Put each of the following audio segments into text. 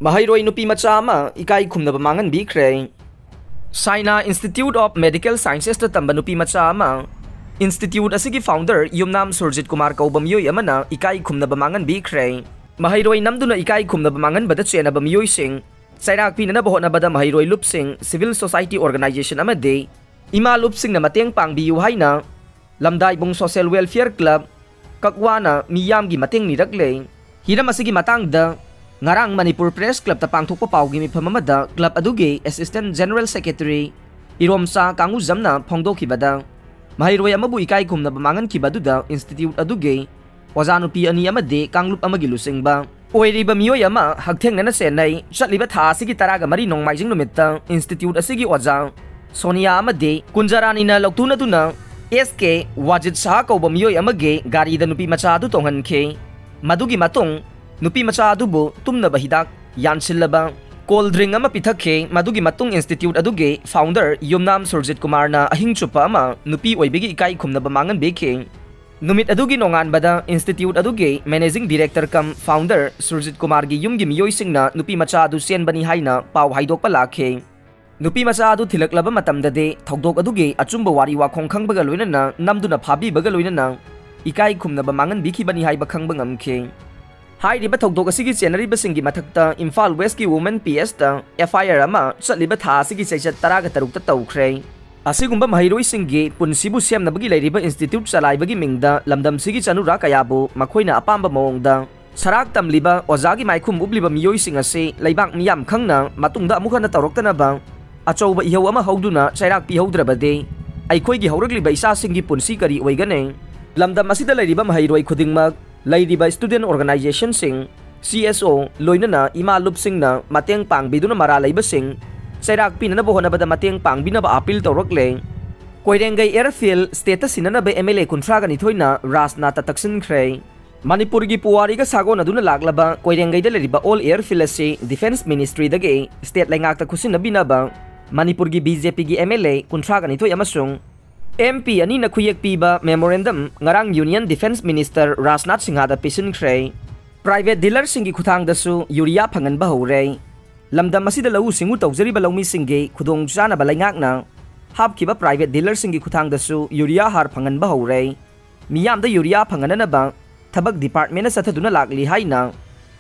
Mahairoi nupi macha ama ikai khumnaba mangan bikre. Saina Institute of Medical Sciences ta tamba nupi macha ama Institute asigi founder Yumnam Surjit Kumar kaubamyoy amana ikai khumnaba mangan bikre. Mahairoi namduna ikai khumnaba mangan bada chenaba myoy sing Sairak pinana bahona bada Mahairoi lupsing Civil Society Organization amade ima lupsing na mateng pangbiyu haina Lamdai bung Social Welfare Club kakwana miyam gi mateng niragle hiram asigi matangda ngarang Manipur Press Club ta pangthokpa pawgi mifam amada club adugi Assistant General Secretary Iromsa Kanguzamna phongdokhibada Mahairoi amabu ikai khumnaba mangan kibaduda Institute adugi ojanupi ani amade kanglup amagi lusingba oiriba miyoy ama hagthengnana senai chatliba tha asigi taraga mari nongmaijing numitta Institute asigi oja Sonia amade kunjarani na loktuna duna SK Wajid Shah kauba miyoy amage gari da nupi macha adu tonghankhe madugi matong nupi macha adubu tumnaba hidak yansilaba cold drink ama pithakhe madugi matung Institute aduge founder Yumnam Surjit Kumar na ahing chupa ama nupi oibegi ikai khumnaba mangan beke numit adugi nongan bada Institute aduge managing director kam founder Surjit Kumar gi yumgi miyoy singna nupi macha adu senbani haina paw haidok palakhe nupi macha adu thilaklaba matamdade thogdok aduge achumba wari wakhong khangbaga loinana namduna phabi baga loinana ikai khumnaba mangan biki bani haiba khangba ngamkhe Hairiba thogdok asigi chenariba singi mathakta Imphal West ki Women PS ta FIR ama chatliba tha asigi chaichat taraga tarukta tawkhre asigumba Mahairoi singi punsibu semnabagi leiriba Institute chalaibagi mingda lamdam sigi chanura kayabu makhoina apamba mawongda sarak tamliba ojagi maikhum ubliba miyoi sing ase leibak miyam khangna matungda amukhana tawroktana ba achouba ihau ama hauduna chairak pihaudrabade aikhoigi hauragliba isa singi punsi kari oigane lamdam asida leiriba Mahairoi khudingmak Lairiba student organization sing CSO loinana ima lupsingna mateng pangbiduna mara laiba sing sairak pinana bohona bada mateng pangbina ba appeal tawrokle koirengai airfield status sinana ba MLA kuntraga ni thoina rasna ta taksin khrei Manipur gi puwari ga sagona duna laglaba koirengai da leriba all airfield ase defense ministry dage state laingak ta khusin nabina ba Manipur gi BJP gi MLA kuntraga ni thoi amasung MP ani na khuyek piba memorandum ngarang Union Defense Minister Rajnath Singha da pisin khrei private dealer singi khuthang dasu urea phangan ba hore lamdam asida lau singu tawjari ba lawmi singe khudong jana ba laingak na hab kiba private dealer singi khuthang dasu urea har phangan ba hore miyam da urea phangana na ba thabak department na sathaduna lakli haina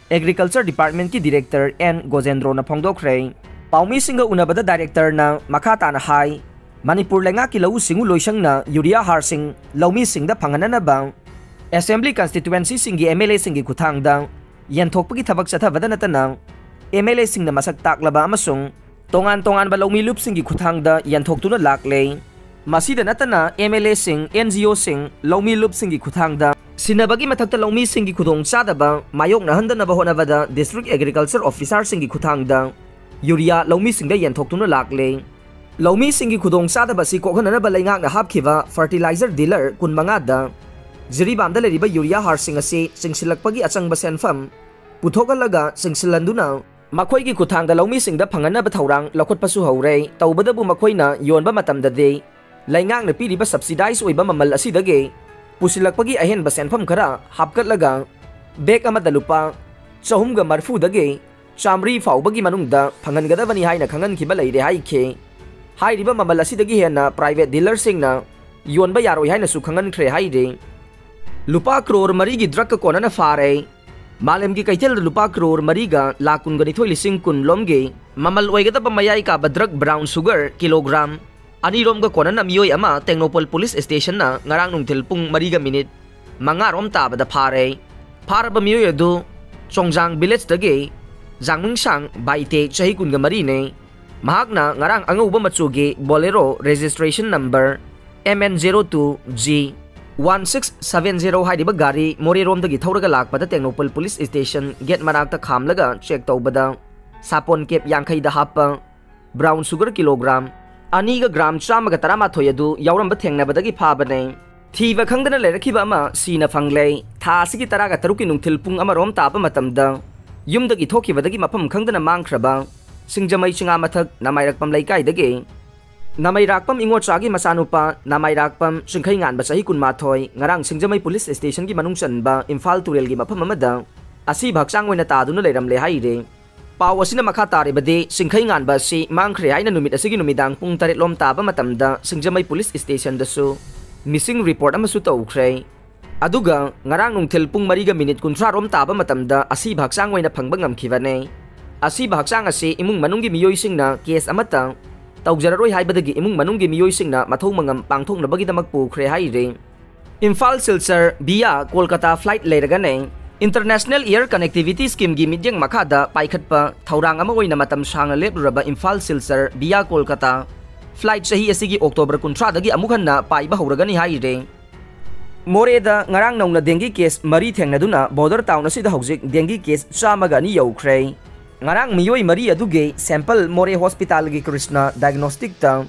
agriculture department ki director N Gojendro na phongdokhrei paumi singa unabada director na makata na hai Manipur lenga ki lau singu loisang na urea har sing laumi singda phanganana bang assembly constituency singi MLA singi kuthang dang yanthokpagi thabak sathabada natana MLA singna masak taklaba amasung tongan ba laumi lup singi kuthang da yanthoktuna lakle masida natana MLA sing NGO sing laumi lup singi kuthang da sinabagi mathakta laumi singi khudong chadaba mayok na handana ba honabada district agriculture officer singi kuthang da urea laumi singda yanthoktuna lakle Laumi singi khudong sada basi kokhanana ba laingak na hapkhiba fertilizer dealer kunmanga da jiribam da leriba urea har sing ase singsilakpagi achangba senfam puthokalaga singsilanduna makhoi gi kuthang da laumi sing da phangana ba thaurang lakhotpasu haure tawbada bu makhoina yonba matam da de laingak na piriba subsidize oiba mamal asi dage pusilakpagi ahen ba senfam khara hapkatlaga bek ama da lupa chahumga marfu dage chamri faubagi manungda phangangada bani haina khangan khiba leire haikhe Hairiba mamal asidagi hena private dealer singna yonba yaroi haina su khangan khre haide lupa crore mari gi drug ko na fare malem gi kaitel lupa crore mari ga lakun gani thoi lising kun lomge mamal oigata ba mayai ka ba drug brown sugar kilogram ani rom ga kona na miyoi ama Technopol police station na ngarang nungthil pung mari ga minute manga rom ta ba da fare ba miyoi adu chongjang village dage jangmung sang baite chahi kun ga mari ne Mahakna ngarang angauba matsugi Bolero registration number MN02G 1670 haidiba gari Morirom dagi thauraga lakpada Technopol police station gate manakta khamlaga check tawbada sapon kep yankhai da hapa brown sugar kilogram aniga gram chamaga taramathoi adu yauramba thengnabadagi phabane thiba khangdana lerakhiba ama sina phanglei tha asigi taraga taruki nungthil pung ama rom tapa matamda yumdagi thokibadagi mapam khangdana mangkhraba Singjamay singa mathak namairakpam laikai dage namairakpam ingochagi masanupa namairakpam singkhai ngan ba sahi kunmathoi ngarang singjamay police station gi manung chanba Imphal turel gi mafam amada asi bhaksang oina ta duna leiram le haire पाव असिना मखा तारिबदि सिंखै nganba asi mangkhre haina numit asigi numidang pung 8 lom taba matamda Singjamai police station dasu missing report amasu tawkhre aduga ngarang nungthil pung 3 ga minute 30 rom taba matamda asi bhaksang oina phangba ngamkhibane asi bhaksang asi imung manunggi miyoi singna case amata tawjararoi haibadagi imung manunggi miyoi singna mathau mangam pangthongnabagi damak pukhre haire Imphal Silchar via Kolkata flight leiragane International Air Connectivity Scheme gi midyang makhada paikhatpa thaurang ama oina matam sangna lepraba Imphal Silchar via Kolkata flight sahi asigi October 13 dagi amukhanna paiba horagani haire Moreda ngarang nongna dengue case mari thengnaduna border town asida hojik dengue case chamaga ni yaukhre ngarang miyoi mari aduge sample More Hospital gi Krishna Diagnostic ta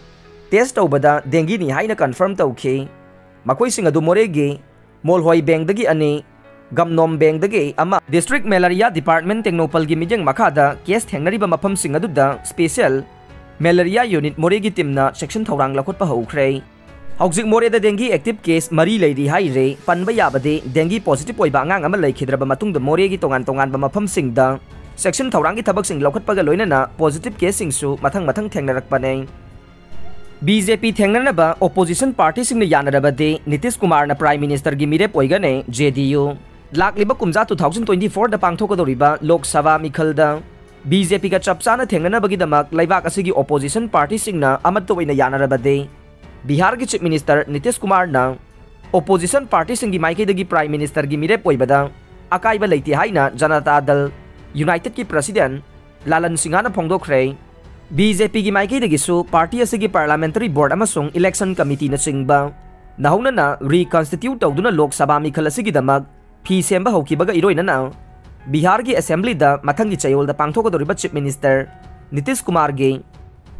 test tawbada dengue ni haina confirm tawkhi makoi sing adu More gi Molhoi Bank dagi ani Gamnom Bank dagi ama District Malaria Department Technopal gi midyang makhada case thengnariba mafam sing aduda special malaria unit More gi timna section thaurang lakhotpa haukhre hojik More da dengue active case mari leiri haire panba yabade dengue positive oiba angang ama leikhidraba matungda More gi tongan ba mafam singda section thaurang gi thabak sing lakhotpa ga loinana positive case singsu mathang thengnarakpane BJP thengnanaba opposition party singna yanarabade Nitish Kumar na Prime Minister gi mirep oigane JDU lakliba kumja 2024 da pangthokadoriba Lok Sabha mikhalda BJP ga chapchana thengnanabagi damak laibak asigi opposition party singna amatto oina yanarabade Bihar gi Chief Minister Nitish Kumar na opposition party singi maikaidagi Prime Minister gi mirep oibada akaiba leiti haina Janata Dal United ki President Lalan Singha na phongdokhre BJP gi maikaidagi su party asigi parliamentary board amasung election committee na singba nahuna na reconstitute tawduna Lok Sabha mikhal asigi damak phi semba haukibaga iroina na Bihar gi assembly da mathangi chayol da pangthokadoriba Chief Minister Nitish Kumar gi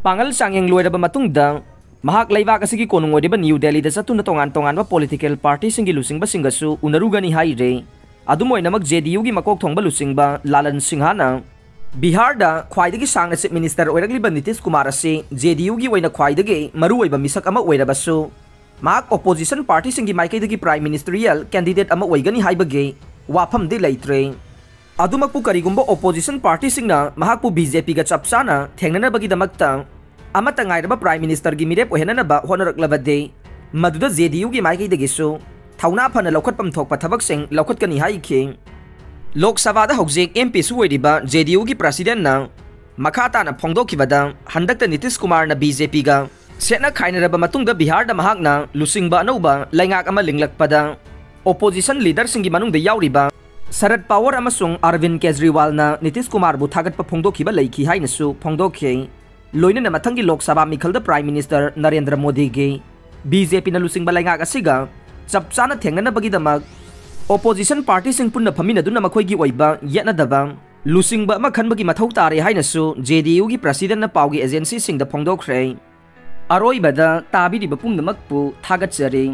pangal sangyeng loiraba matungda mahak laibak asigi konungoiba New Delhi da satuna tongan ba political party singi lusingba singasu unarugani haire adumoinamak JDU gi makok thongba lusingba Lalan Singha na Bihar da khwaidagi sangna Chief Minister oiragliba Nitish Kumar ase JDU gi oina khwaidagi maruoiba misak ama oirabasu mak opposition party singi maikaidagi prime ministerial candidate ama oigani haibage wafam de leitre adumakpu karigumba opposition party singna mahakpu BJP ga chapsana thengnanabagi damakta amata ngairaba prime minister gi mirep ohenanaba honaraklabade maduda JDU gi maikaidagi su thauna phana lokhatpam thokpa thabak sing lokhatkani haikhe Lok Sabha da hojik MP su oiriba JDU gi president na makhata na phongdokhibada handakta Nitish Kumar na BJP ga setna khainaraba matungda Bihar da mahakna lusingba anauba laingak ama linglakpada opposition leader singi manungda yauriba Sharad Pawar amasung Arvind Kejriwal na Nitish Kumar bu thagatpa phongdokhiba leikhi hainasu phongdokhe loina na mathangi Lok Sabha mikhalda Prime Minister Narendra Modi gi BJP na lusingba laingak asiga chapchana thengnanabagi damak opposition party sing punna phaminaduna makhoigi oiba yetnadaba lusingba ama khanbagi mathau tare hainasu JDU gi president na pawgi agency sing da phongdokhre aroibada tabiriba pungnamakpu thagatjari